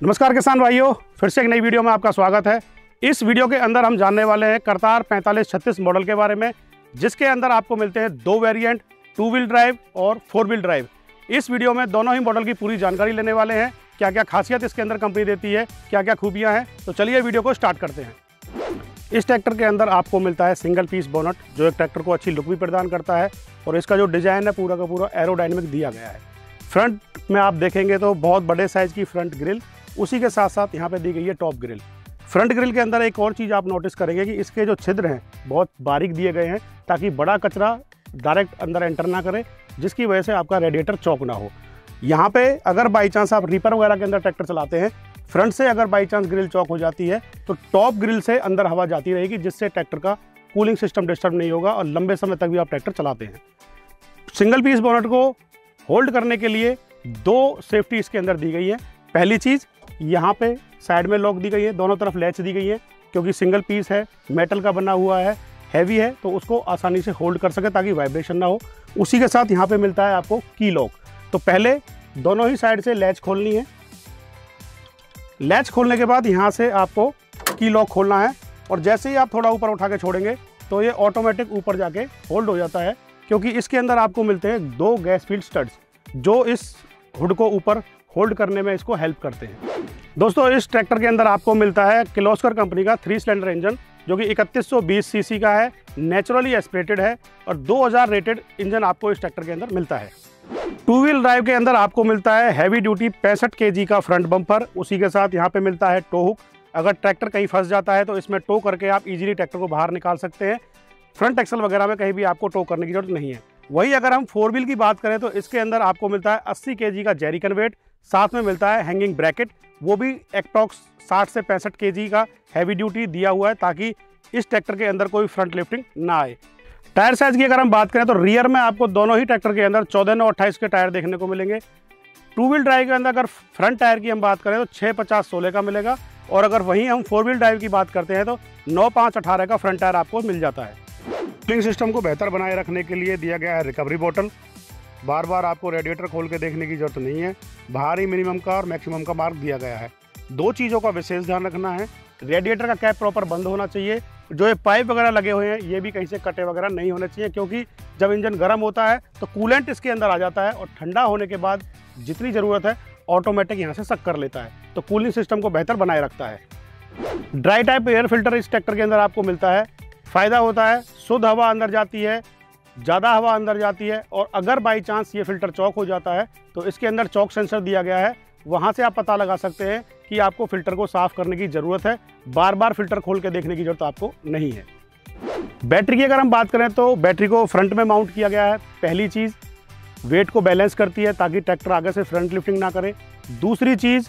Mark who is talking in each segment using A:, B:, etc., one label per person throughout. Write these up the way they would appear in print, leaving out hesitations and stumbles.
A: नमस्कार किसान भाइयों, फिर से एक नई वीडियो में आपका स्वागत है। इस वीडियो के अंदर हम जानने वाले हैं करतार 4536 मॉडल के बारे में, जिसके अंदर आपको मिलते हैं दो वेरिएंट, 2 व्हील ड्राइव और 4 व्हील ड्राइव। इस वीडियो में दोनों ही मॉडल की पूरी जानकारी लेने वाले हैं, क्या क्या खासियत इसके अंदर कंपनी देती है, क्या क्या खूबियाँ हैं। तो चलिए वीडियो को स्टार्ट करते हैं। इस ट्रैक्टर के अंदर आपको मिलता है सिंगल पीस बोनट, जो एक ट्रैक्टर को अच्छी लुक भी प्रदान करता है और इसका जो डिज़ाइन है पूरा का पूरा एरोडायनेमिक दिया गया है। फ्रंट में आप देखेंगे तो बहुत बड़े साइज़ की फ्रंट ग्रिल, उसी के साथ साथ यहाँ पे दी गई है टॉप ग्रिल। फ्रंट ग्रिल के अंदर एक और चीज़ आप नोटिस करेंगे कि इसके जो छिद्र हैं बहुत बारीक दिए गए हैं, ताकि बड़ा कचरा डायरेक्ट अंदर एंटर ना करे, जिसकी वजह से आपका रेडिएटर चौक ना हो। यहाँ पे अगर बाई चांस आप रीपर वगैरह के अंदर ट्रैक्टर चलाते हैं, फ्रंट से अगर बाई चांस ग्रिल चौक हो जाती है तो टॉप ग्रिल से अंदर हवा जाती रहेगी, जिससे ट्रैक्टर का कूलिंग सिस्टम डिस्टर्ब नहीं होगा और लंबे समय तक भी आप ट्रैक्टर चलाते हैं। सिंगल पीस बोनट को होल्ड करने के लिए दो सेफ्टी इसके अंदर दी गई है। पहली चीज़, यहाँ पे साइड में लॉक दी गई है, दोनों तरफ लैच दी गई है, क्योंकि सिंगल पीस है, मेटल का बना हुआ है, हैवी है, तो उसको आसानी से होल्ड कर सके ताकि वाइब्रेशन ना हो। उसी के साथ यहाँ पे मिलता है आपको की लॉक। तो पहले दोनों ही साइड से लैच खोलनी है। लैच खोलने के बाद यहाँ से आपको की लॉक खोलना है और जैसे ही आप थोड़ा ऊपर उठा के छोड़ेंगे तो ये ऑटोमेटिक ऊपर जाके होल्ड हो जाता है, क्योंकि इसके अंदर आपको मिलते हैं दो गैस फील्ड स्टड्स, जो इस हुड को ऊपर होल्ड करने में इसको हेल्प करते हैं। दोस्तों, इस ट्रैक्टर के अंदर आपको मिलता है किर्लोस्कर कंपनी का 3 सिलेंडर इंजन, जो कि 3120 सीसी का है, नेचुरली एस्पिरेटेड है और 2000 रेटेड इंजन आपको इस ट्रैक्टर के अंदर मिलता है। 2 व्हील ड्राइव के अंदर आपको मिलता है हैवी ड्यूटी 65 kg का फ्रंट बम्पर, उसी के साथ यहाँ पे मिलता है टो हुक। अगर ट्रैक्टर कहीं फंस जाता है तो इसमें टो करके आप इजीली ट्रैक्टर को बाहर निकाल सकते हैं। फ्रंट एक्सल वगैरह में कहीं भी आपको टो करने की जरूरत नहीं है। वही अगर हम 4 व्हील की बात करें तो इसके अंदर आपको मिलता है 80 kg का जेरिकन वेट, साथ में मिलता है हैंगिंग ब्रैकेट, वो भी एप्रॉक्स 60 से 65 kg का हैवी ड्यूटी दिया हुआ है, ताकि इस ट्रैक्टर के अंदर कोई फ्रंट लिफ्टिंग ना आए। टायर साइज की अगर हम बात करें तो रियर में आपको दोनों ही ट्रैक्टर के अंदर 14/9/28 के टायर देखने को मिलेंगे। 2 व्हील ड्राइव के अंदर अगर फ्रंट टायर की हम बात करें तो 6/50/16 का मिलेगा, और अगर वहीं हम 4 व्हील ड्राइव की बात करते हैं तो 9/5/18 का फ्रंट टायर आपको मिल जाता है। कूलिंग सिस्टम को बेहतर बनाए रखने के लिए दिया गया है रिकवरी बोतल। बार बार आपको रेडिएटर खोल के देखने की जरूरत नहीं है, बाहर ही मिनिमम का और मैक्सिमम का मार्क दिया गया है। दो चीज़ों का विशेष ध्यान रखना है, रेडिएटर का कैप प्रॉपर बंद होना चाहिए, जो ये पाइप वगैरह लगे हुए हैं ये भी कहीं से कटे वगैरह नहीं होने चाहिए, क्योंकि जब इंजन गर्म होता है तो कूलेंट इसके अंदर आ जाता है और ठंडा होने के बाद जितनी ज़रूरत है ऑटोमेटिक यहाँ से सक कर लेता है, तो कूलिंग सिस्टम को बेहतर बनाए रखता है। ड्राई टाइप एयर फिल्टर इस ट्रैक्टर के अंदर आपको मिलता है। फ़ायदा होता है शुद्ध हवा अंदर जाती है, ज़्यादा हवा अंदर जाती है, और अगर बाई चांस ये फिल्टर चौक हो जाता है तो इसके अंदर चौक सेंसर दिया गया है, वहाँ से आप पता लगा सकते हैं कि आपको फ़िल्टर को साफ़ करने की ज़रूरत है। बार बार फ़िल्टर खोल के देखने की ज़रूरत आपको नहीं है। बैटरी की अगर हम बात करें तो बैटरी को फ्रंट में माउंट किया गया है। पहली चीज़, वेट को बैलेंस करती है ताकि ट्रैक्टर आगे से फ्रंट लिफ्टिंग ना करे। दूसरी चीज़,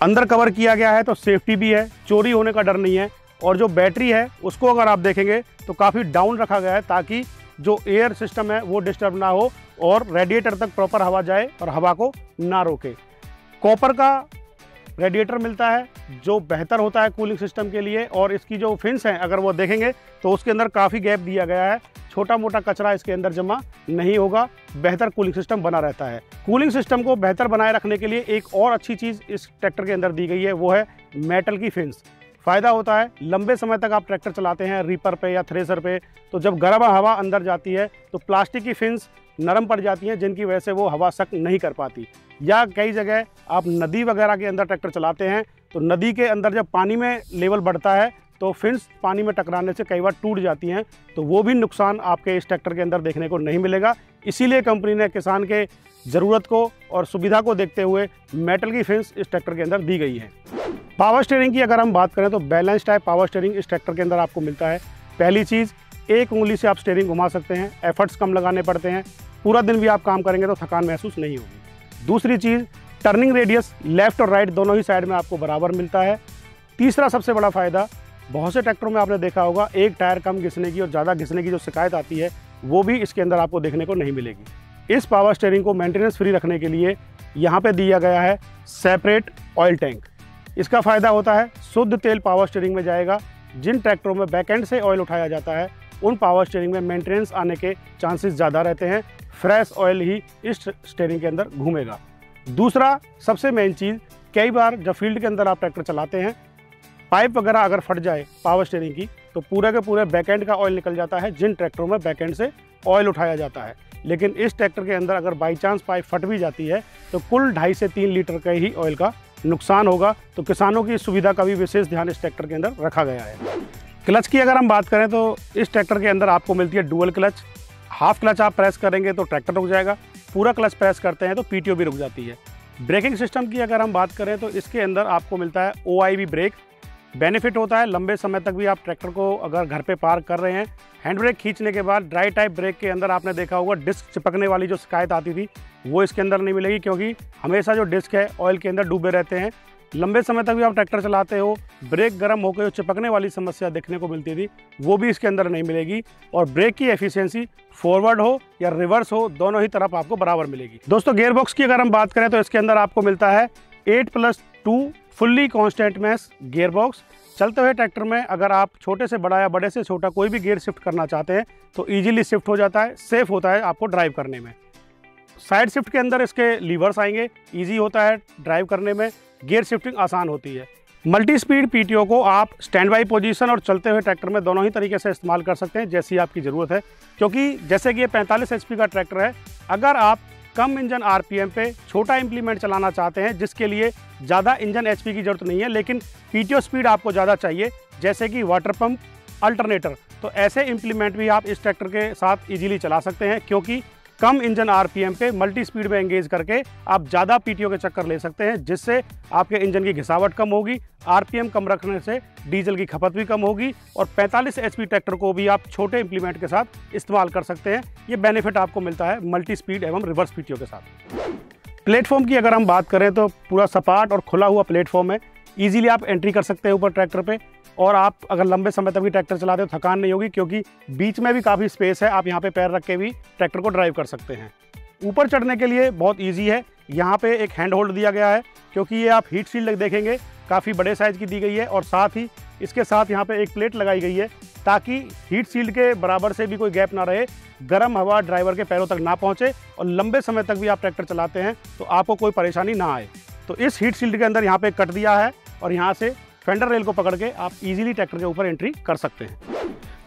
A: अंदर कवर किया गया है तो सेफ्टी भी है, चोरी होने का डर नहीं है। और जो बैटरी है उसको अगर आप देखेंगे तो काफ़ी डाउन रखा गया है, ताकि जो एयर सिस्टम है वो डिस्टर्ब ना हो और रेडिएटर तक प्रॉपर हवा जाए और हवा को ना रोके। कॉपर का रेडिएटर मिलता है, जो बेहतर होता है कूलिंग सिस्टम के लिए, और इसकी जो फिन्स हैं अगर वो देखेंगे तो उसके अंदर काफ़ी गैप दिया गया है, छोटा मोटा कचरा इसके अंदर जमा नहीं होगा, बेहतर कूलिंग सिस्टम बना रहता है। कूलिंग सिस्टम को बेहतर बनाए रखने के लिए एक और अच्छी चीज़ इस ट्रैक्टर के अंदर दी गई है, वो है मेटल की फिन्स। फ़ायदा होता है लंबे समय तक आप ट्रैक्टर चलाते हैं रीपर पे या थ्रेसर पे, तो जब गर्म हवा अंदर जाती है तो प्लास्टिक की फिन्स नरम पड़ जाती हैं, जिनकी वजह से वो हवा सक नहीं कर पाती। या कई जगह आप नदी वगैरह के अंदर ट्रैक्टर चलाते हैं तो नदी के अंदर जब पानी में लेवल बढ़ता है तो फिन्स पानी में टकराने से कई बार टूट जाती हैं, तो वो भी नुकसान आपके इस ट्रैक्टर के अंदर देखने को नहीं मिलेगा। इसीलिए कंपनी ने किसान के ज़रूरत को और सुविधा को देखते हुए मेटल की फिन्स इस ट्रैक्टर के अंदर दी गई है। पावर स्टीयरिंग की अगर हम बात करें तो बैलेंस टाइप पावर स्टीयरिंग इस ट्रैक्टर के अंदर आपको मिलता है। पहली चीज़, एक उंगली से आप स्टीयरिंग घुमा सकते हैं, एफर्ट्स कम लगाने पड़ते हैं, पूरा दिन भी आप काम करेंगे तो थकान महसूस नहीं होगी। दूसरी चीज़, टर्निंग रेडियस लेफ्ट और राइट दोनों ही साइड में आपको बराबर मिलता है। तीसरा सबसे बड़ा फ़ायदा, बहुत से ट्रैक्टरों में आपने देखा होगा एक टायर कम घिसने की और ज़्यादा घिसने की जो शिकायत आती है, वो भी इसके अंदर आपको देखने को नहीं मिलेगी। इस पावर स्टीयरिंग को मेंटेनेंस फ्री रखने के लिए यहाँ पे दिया गया है सेपरेट ऑयल टैंक। इसका फ़ायदा होता है शुद्ध तेल पावर स्टीयरिंग में जाएगा। जिन ट्रैक्टरों में बैकएंड से ऑयल उठाया जाता है उन पावर स्टीयरिंग में मेंटेनेंस आने के चांसेस ज़्यादा रहते हैं, फ्रेश ऑयल ही इस स्टीयरिंग के अंदर घूमेगा। दूसरा सबसे मेन चीज़ कई बार जब फील्ड के अंदर आप ट्रैक्टर चलाते हैं, पाइप वगैरह अगर फट जाए पावर स्टीयरिंग की, तो पूरे के पूरे बैकएंड का ऑयल निकल जाता है, जिन ट्रैक्टरों में बैकएंड से ऑयल उठाया जाता है। लेकिन इस ट्रैक्टर के अंदर अगर बाई चांस पाइप फट भी जाती है तो कुल 2.5 से 3 लीटर का ही ऑयल का नुकसान होगा। तो किसानों की सुविधा का भी विशेष ध्यान इस ट्रैक्टर के अंदर रखा गया है। क्लच की अगर हम बात करें तो इस ट्रैक्टर के अंदर आपको मिलती है डुअल क्लच। हाफ क्लच आप प्रेस करेंगे तो ट्रैक्टर रुक जाएगा, पूरा क्लच प्रेस करते हैं तो पीटीओ भी रुक जाती है। ब्रेकिंग सिस्टम की अगर हम बात करें तो इसके अंदर आपको मिलता है OIV ब्रेक। बेनिफिट होता है लंबे समय तक भी आप ट्रैक्टर को अगर घर पे पार्क कर रहे हैं, हैंड ब्रेक खींचने के बाद ड्राई टाइप ब्रेक के अंदर आपने देखा होगा डिस्क चिपकने वाली जो शिकायत आती थी वो इसके अंदर नहीं मिलेगी, क्योंकि हमेशा जो डिस्क है ऑयल के अंदर डूबे रहते हैं। लंबे समय तक भी आप ट्रैक्टर चलाते हो, ब्रेक गर्म होकर जो चिपकने वाली समस्या देखने को मिलती थी वो भी इसके अंदर नहीं मिलेगी। और ब्रेक की एफिशिएंसी फॉरवर्ड हो या रिवर्स हो, दोनों ही तरफ आपको बराबर मिलेगी। दोस्तों गियर बॉक्स की अगर हम बात करें तो इसके अंदर आपको मिलता है 8+2 fully constant mesh gear box. चलते हुए ट्रैक्टर में अगर आप छोटे से बड़ा या बड़े से छोटा कोई भी गियर शिफ्ट करना चाहते हैं तो ईजिली शिफ्ट हो जाता है, सेफ होता है आपको ड्राइव करने में। साइड शिफ्ट के अंदर इसके लीवर्स आएंगे, ईजी होता है ड्राइव करने में, गियर शिफ्टिंग आसान होती है। मल्टी स्पीड पीटीओ को आप स्टैंड बाई पोजीशन और चलते हुए ट्रैक्टर में दोनों ही तरीके से इस्तेमाल कर सकते हैं जैसी आपकी ज़रूरत है, क्योंकि जैसे कि ये 45 HP का ट्रैक्टर है। अगर आप कम इंजन RPM पे छोटा इम्प्लीमेंट चलाना चाहते हैं जिसके लिए ज़्यादा इंजन HP की ज़रूरत नहीं है लेकिन पीटीओ स्पीड आपको ज़्यादा चाहिए, जैसे कि वाटर पंप, अल्टरनेटर, तो ऐसे इम्प्लीमेंट भी आप इस ट्रैक्टर के साथ इजीली चला सकते हैं, क्योंकि कम इंजन RPM पे मल्टी स्पीड में एंगेज करके आप ज़्यादा पीटीओ के चक्कर ले सकते हैं, जिससे आपके इंजन की घिसावट कम होगी, RPM कम रखने से डीजल की खपत भी कम होगी और 45 HP ट्रैक्टर को भी आप छोटे इम्प्लीमेंट के साथ इस्तेमाल कर सकते हैं। ये बेनिफिट आपको मिलता है मल्टी स्पीड एवं रिवर्स पीटीओ के साथ। प्लेटफॉर्म की अगर हम बात करें तो पूरा सपाट और खुला हुआ प्लेटफॉर्म है, ईजिली आप एंट्री कर सकते हैं ऊपर ट्रैक्टर पे। और आप अगर लंबे समय तक भी ट्रैक्टर चलाते हो थकान नहीं होगी, क्योंकि बीच में भी काफ़ी स्पेस है, आप यहाँ पे पैर रख के भी ट्रैक्टर को ड्राइव कर सकते हैं। ऊपर चढ़ने के लिए बहुत इजी है, यहाँ पे एक हैंड होल्ड दिया गया है, क्योंकि ये आप हीट शील्ड देखेंगे काफ़ी बड़े साइज़ की दी गई है और साथ ही इसके साथ यहाँ पे एक प्लेट लगाई गई है ताकि हीट शील्ड के बराबर से भी कोई गैप ना रहे, गर्म हवा ड्राइवर के पैरों तक ना पहुँचे और लंबे समय तक भी आप ट्रैक्टर चलाते हैं तो आपको कोई परेशानी ना आए। तो इस हीट शील्ड के अंदर यहाँ पे कट दिया है और यहाँ से फेंडर रेल को पकड़ के आप इजीली ट्रैक्टर के ऊपर एंट्री कर सकते हैं।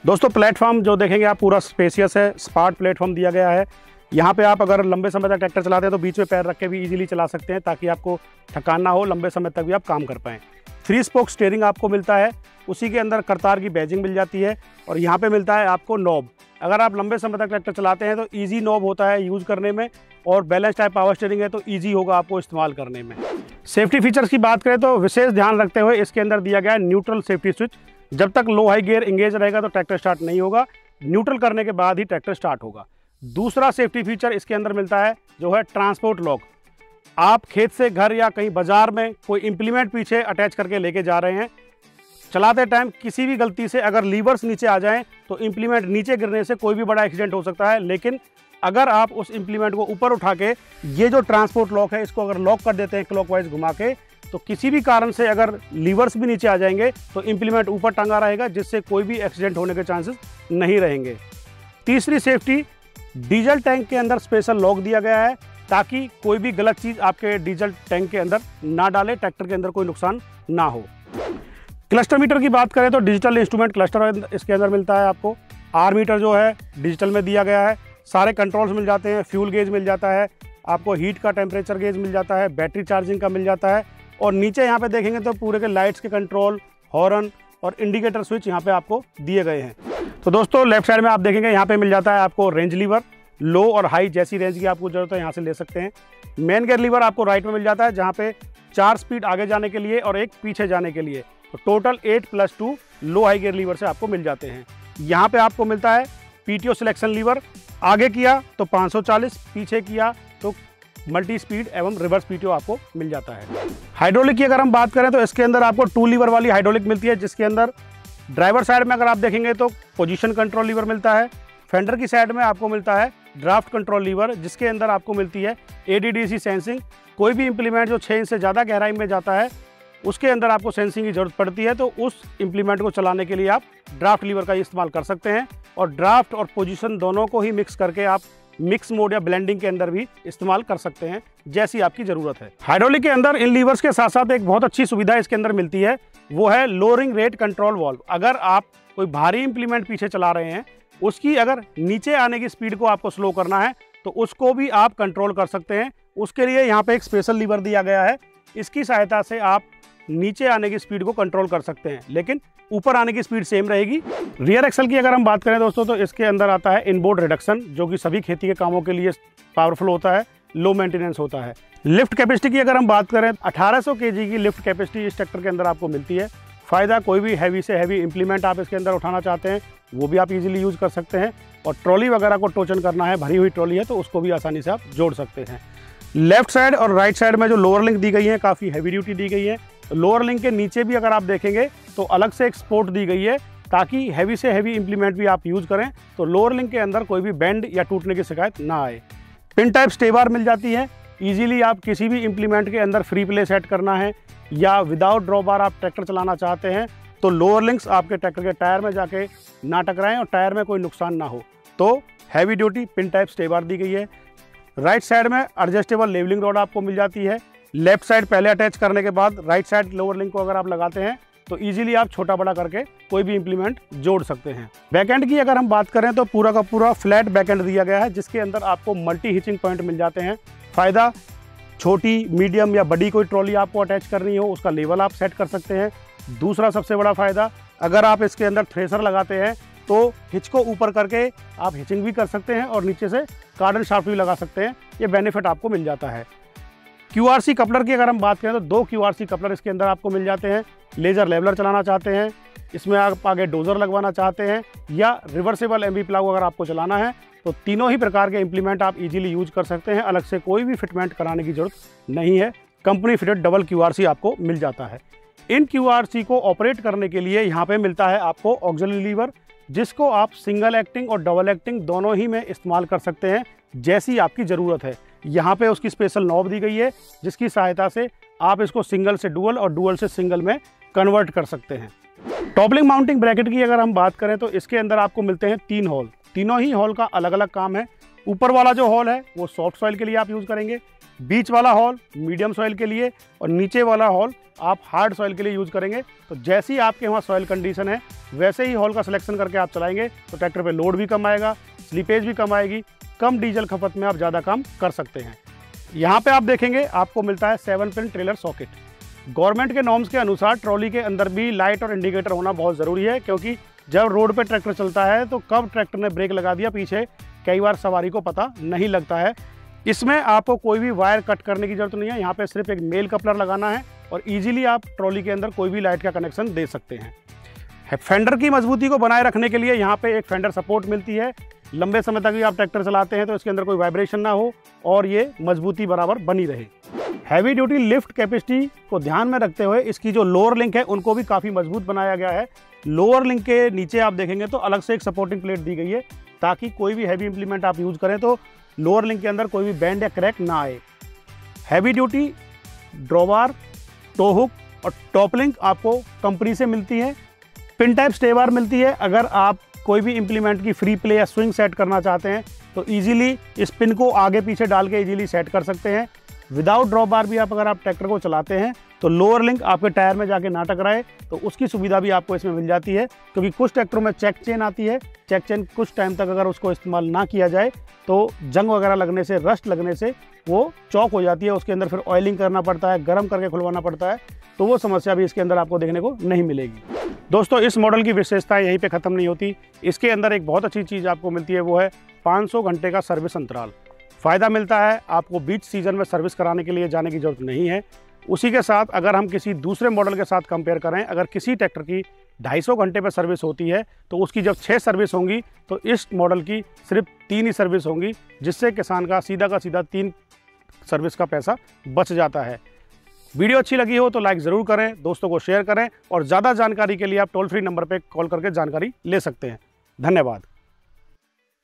A: दोस्तों प्लेटफॉर्म जो देखेंगे आप पूरा स्पेसियस है, स्पार्ट प्लेटफॉर्म दिया गया है। यहाँ पे आप अगर लंबे समय तक ट्रैक्टर चलाते हैं तो बीच में पैर रख के भी इजीली चला सकते हैं ताकि आपको थकान ना हो, लंबे समय तक भी आप काम कर पाएँ। 3 स्पोक स्टीयरिंग आपको मिलता है, उसी के अंदर करतार की बैजिंग मिल जाती है और यहाँ पे मिलता है आपको नॉब। अगर आप लंबे समय तक ट्रैक्टर चलाते हैं तो ईजी नॉब होता है यूज़ करने में और बैलेंस टाइप पावर स्टीयरिंग है तो ईजी होगा आपको इस्तेमाल करने में। सेफ्टी फीचर्स की बात करें तो विशेष ध्यान रखते हुए इसके अंदर दिया गया है न्यूट्रल सेफ्टी स्विच। जब तक लो हाई गियर एंगेज रहेगा तो ट्रैक्टर स्टार्ट नहीं होगा, न्यूट्रल करने के बाद ही ट्रैक्टर स्टार्ट होगा। दूसरा सेफ्टी फीचर इसके अंदर मिलता है जो है ट्रांसपोर्ट लॉक। आप खेत से घर या कहीं बाजार में कोई इम्प्लीमेंट पीछे अटैच करके लेके जा रहे हैं, चलाते टाइम किसी भी गलती से अगर लीवर्स नीचे आ जाएं तो इम्प्लीमेंट नीचे गिरने से कोई भी बड़ा एक्सीडेंट हो सकता है। लेकिन अगर आप उस इम्प्लीमेंट को ऊपर उठा के ये जो ट्रांसपोर्ट लॉक है इसको अगर लॉक कर देते हैं क्लॉकवाइज घुमा के, तो किसी भी कारण से अगर लीवर्स भी नीचे आ जाएंगे तो इम्प्लीमेंट ऊपर टंगा रहेगा, जिससे कोई भी एक्सीडेंट होने के चांसेस नहीं रहेंगे। तीसरी सेफ्टी, डीजल टैंक के अंदर स्पेशल लॉक दिया गया है ताकि कोई भी गलत चीज़ आपके डीजल टैंक के अंदर ना डाले, ट्रैक्टर के अंदर कोई नुकसान ना हो। क्लस्टर मीटर की बात करें तो डिजिटल इंस्ट्रूमेंट क्लस्टर इसके अंदर मिलता है आपको। आर मीटर जो है डिजिटल में दिया गया है, सारे कंट्रोल्स मिल जाते हैं, फ्यूल गेज मिल जाता है, आपको हीट का टेम्परेचर गेज मिल जाता है, बैटरी चार्जिंग का मिल जाता है और नीचे यहाँ पे देखेंगे तो पूरे के लाइट्स के कंट्रोल, हॉर्न और इंडिकेटर स्विच यहाँ पे आपको दिए गए हैं। तो दोस्तों लेफ्ट साइड में आप देखेंगे यहाँ पे मिल जाता है आपको रेंज लीवर, लो और हाई जैसी रेंज की आपको जरूरत है यहाँ से ले सकते हैं। मेन गियर लीवर आपको राइट में मिल जाता है जहाँ पे 4 स्पीड आगे जाने के लिए और 1 पीछे जाने के लिए, तो टोटल 8+2 लो हाई गियर लीवर से आपको मिल जाते हैं। यहाँ पे आपको मिलता है पीटीओ सिलेक्शन लीवर, आगे किया तो 540, पीछे किया तो मल्टी स्पीड एवं रिवर्स पीटीओ आपको मिल जाता है। हाइड्रोलिक की अगर हम बात करें तो इसके अंदर आपको 2 लीवर वाली हाइड्रोलिक मिलती है, जिसके अंदर ड्राइवर साइड में अगर आप देखेंगे तो पोजीशन कंट्रोल लीवर मिलता है, फेंडर की साइड में आपको मिलता है ड्राफ्ट कंट्रोल लीवर, जिसके अंदर आपको मिलती है ADDC सेंसिंग। कोई भी इंप्लीमेंट जो 6 इंच से ज़्यादा गहराई में जाता है उसके अंदर आपको सेंसिंग की ज़रूरत पड़ती है, तो उस इंप्लीमेंट को चलाने के लिए आप ड्राफ्ट लीवर का इस्तेमाल कर सकते हैं और ड्राफ्ट और पोजीशन दोनों को ही मिक्स करके आप मिक्स मोड या ब्लेंडिंग के अंदर भी इस्तेमाल कर सकते हैं, जैसी आपकी ज़रूरत है। हाइड्रोलिक के अंदर इन लीवर्स के साथ साथ एक बहुत अच्छी सुविधा इसके अंदर मिलती है, वो है लोअरिंग रेट कंट्रोल वाल्व। अगर आप कोई भारी इंप्लीमेंट पीछे चला रहे हैं, उसकी अगर नीचे आने की स्पीड को आपको स्लो करना है तो उसको भी आप कंट्रोल कर सकते हैं। उसके लिए यहाँ पे एक स्पेशल लीवर दिया गया है, इसकी सहायता से आप नीचे आने की स्पीड को कंट्रोल कर सकते हैं, लेकिन ऊपर आने की स्पीड सेम रहेगी। रियर एक्सल की अगर हम बात करें दोस्तों, तो इसके अंदर आता है इनबोर्ड रिडक्शन, जो कि सभी खेती के कामों के लिए पावरफुल होता है, लो मेंटेनेंस होता है। लिफ्ट कैपेसिटी की अगर हम बात करें, 1800 kg की लिफ्ट कैपेसिटी इस ट्रैक्टर के अंदर आपको मिलती है। फ़ायदा, कोई भी हैवी से हैवी इंप्लीमेंट आप इसके अंदर उठाना चाहते हैं वो भी आप इजीली यूज़ कर सकते हैं, और ट्रॉली वगैरह को टोचन करना है, भरी हुई ट्रॉली है तो उसको भी आसानी से आप जोड़ सकते हैं। लेफ्ट साइड और राइट साइड में जो लोअर लिंक दी गई है काफ़ी हैवी ड्यूटी दी गई है। लोअर लिंक के नीचे भी अगर आप देखेंगे तो अलग से एक सपोर्ट दी गई है, ताकि हैवी से हैवी इंप्लीमेंट भी आप यूज़ करें तो लोअर लिंक के अंदर कोई भी बेंड या टूटने की शिकायत ना आए। पिन टाइप स्टे बार मिल जाती है, ईजिली आप किसी भी इंप्लीमेंट के अंदर फ्री प्ले सेट करना है या विदाउट ड्रॉप बार आप ट्रैक्टर चलाना चाहते हैं तो लोअर लिंक्स आपके ट्रैक्टर के टायर में जाके ना टकराएं और टायर में कोई नुकसान ना हो, तो heavy duty pin type stay bar दी गई है। राइट साइड में एडजस्टेबल लेवलिंग रॉड आपको मिल जाती है। लेफ्ट साइड पहले अटैच करने के बाद राइट साइड लोअर लिंक को अगर आप लगाते हैं तो इजीली आप छोटा बड़ा करके कोई भी इंप्लीमेंट जोड़ सकते हैं। बैकएंड की अगर हम बात करें तो पूरा का पूरा फ्लैट बैकएंड दिया गया है, जिसके अंदर आपको मल्टी हिचिंग पॉइंट मिल जाते हैं। फ़ायदा, छोटी, मीडियम या बड़ी कोई ट्रॉली आपको अटैच करनी हो उसका लेवल आप सेट कर सकते हैं। दूसरा सबसे बड़ा फ़ायदा, अगर आप इसके अंदर थ्रेसर लगाते हैं तो हिच को ऊपर करके आप हिचिंग भी कर सकते हैं और नीचे से कार्डन शाफ्ट भी लगा सकते हैं, ये बेनिफिट आपको मिल जाता है। QRC कपलर की अगर हम बात करें तो 2 QRC कपलर इसके अंदर आपको मिल जाते हैं। लेज़र लेवलर चलाना चाहते हैं, इसमें आप आगे डोजर लगवाना चाहते हैं या रिवर्सेबल MB प्लाग अगर आपको चलाना है तो तीनों ही प्रकार के इंप्लीमेंट आप इजीली यूज कर सकते हैं। अलग से कोई भी फिटमेंट कराने की जरूरत नहीं है, कंपनी फिटेड डबल QRC आपको मिल जाता है। इन QRC को ऑपरेट करने के लिए यहाँ पे मिलता है आपको ऑक्सिलरी लीवर, जिसको आप सिंगल एक्टिंग और डबल एक्टिंग दोनों ही में इस्तेमाल कर सकते हैं, जैसी आपकी ज़रूरत है। यहाँ पे उसकी स्पेशल नॉब दी गई है, जिसकी सहायता से आप इसको सिंगल से डुअल और डुअल से सिंगल में कन्वर्ट कर सकते हैं। टॉपलिंग माउंटिंग ब्रैकेट की अगर हम बात करें तो इसके अंदर आपको मिलते हैं 3 हॉल। तीनों ही हॉल का अलग अलग काम है। ऊपर वाला जो हॉल है वो सॉफ्ट सॉइल के लिए आप यूज़ करेंगे, बीच वाला हॉल मीडियम सॉइल के लिए और नीचे वाला हॉल आप हार्ड सॉइल के लिए यूज़ करेंगे। तो जैसी आपके वहाँ सॉइल कंडीशन है वैसे ही हॉल का सिलेक्शन करके आप चलाएंगे तो ट्रैक्टर पे लोड भी कम आएगा, स्लीपेज भी कम आएगी, कम डीजल खपत में आप ज़्यादा काम कर सकते हैं। यहाँ पे आप देखेंगे आपको मिलता है 7 पिन ट्रेलर सॉकेट। गवर्नमेंट के नॉर्म्स के अनुसार ट्रॉली के अंदर भी लाइट और इंडिकेटर होना बहुत ज़रूरी है, क्योंकि जब रोड पे ट्रैक्टर चलता है तो कब ट्रैक्टर ने ब्रेक लगा दिया पीछे कई बार सवारी को पता नहीं लगता है। इसमें आपको कोई भी वायर कट करने की ज़रूरत नहीं है, यहाँ पे सिर्फ एक मेल कपलर लगाना है और इजीली आप ट्रॉली के अंदर कोई भी लाइट का कनेक्शन दे सकते हैं। फेंडर की मजबूती को बनाए रखने के लिए यहाँ पे एक फेंडर सपोर्ट मिलती है। लंबे समय तक भी आप ट्रैक्टर चलाते हैं तो इसके अंदर कोई वाइब्रेशन ना हो और ये मजबूती बराबर बनी रहे। हैवी ड्यूटी लिफ्ट कैपेसिटी को ध्यान में रखते हुए इसकी जो लोअर लिंक है उनको भी काफ़ी मजबूत बनाया गया है। लोअर लिंक के नीचे आप देखेंगे तो अलग से एक सपोर्टिंग प्लेट दी गई है, ताकि कोई भी हैवी इंप्लीमेंट आप यूज़ करें तो लोअर लिंक के अंदर कोई भी बैंड या क्रैक ना आए। Heavy duty drawbar, tow hook और टॉप लिंक आपको कंपनी से मिलती है। पिन टाइप स्टे बार मिलती है। अगर आप कोई भी इंप्लीमेंट की फ्री प्ले या स्विंग सेट करना चाहते हैं तो इजीली इस पिन को आगे पीछे डाल के इजीली सेट कर सकते हैं। विदाउट ड्रॉप बार भी अगर आप ट्रैक्टर को चलाते हैं तो लोअर लिंक आपके टायर में जाके ना टकराए तो उसकी सुविधा भी आपको इसमें मिल जाती है, क्योंकि कुछ ट्रैक्टरों में चेक चेन आती है। चेक चेन कुछ टाइम तक अगर उसको इस्तेमाल ना किया जाए तो जंग वगैरह लगने से, रस्ट लगने से वो चौक हो जाती है, उसके अंदर फिर ऑयलिंग करना पड़ता है, गर्म करके खुलवाना पड़ता है, तो वो समस्या भी इसके अंदर आपको देखने को नहीं मिलेगी। दोस्तों, इस मॉडल की विशेषताएं यहीं पे ख़त्म नहीं होती। इसके अंदर एक बहुत अच्छी चीज़ आपको मिलती है, वो है 500 घंटे का सर्विस अंतराल। फ़ायदा मिलता है आपको बीच सीजन में सर्विस कराने के लिए जाने की ज़रूरत नहीं है। उसी के साथ अगर हम किसी दूसरे मॉडल के साथ कंपेयर करें, अगर किसी ट्रैक्टर की 250 घंटे पर सर्विस होती है तो उसकी जब 6 सर्विस होंगी तो इस मॉडल की सिर्फ 3 ही सर्विस होंगी, जिससे किसान का सीधा 3 सर्विस का पैसा बच जाता है। वीडियो अच्छी लगी हो तो लाइक ज़रूर करें, दोस्तों को शेयर करें और ज़्यादा जानकारी के लिए आप टोल फ्री नंबर पर कॉल करके जानकारी ले सकते हैं। धन्यवाद।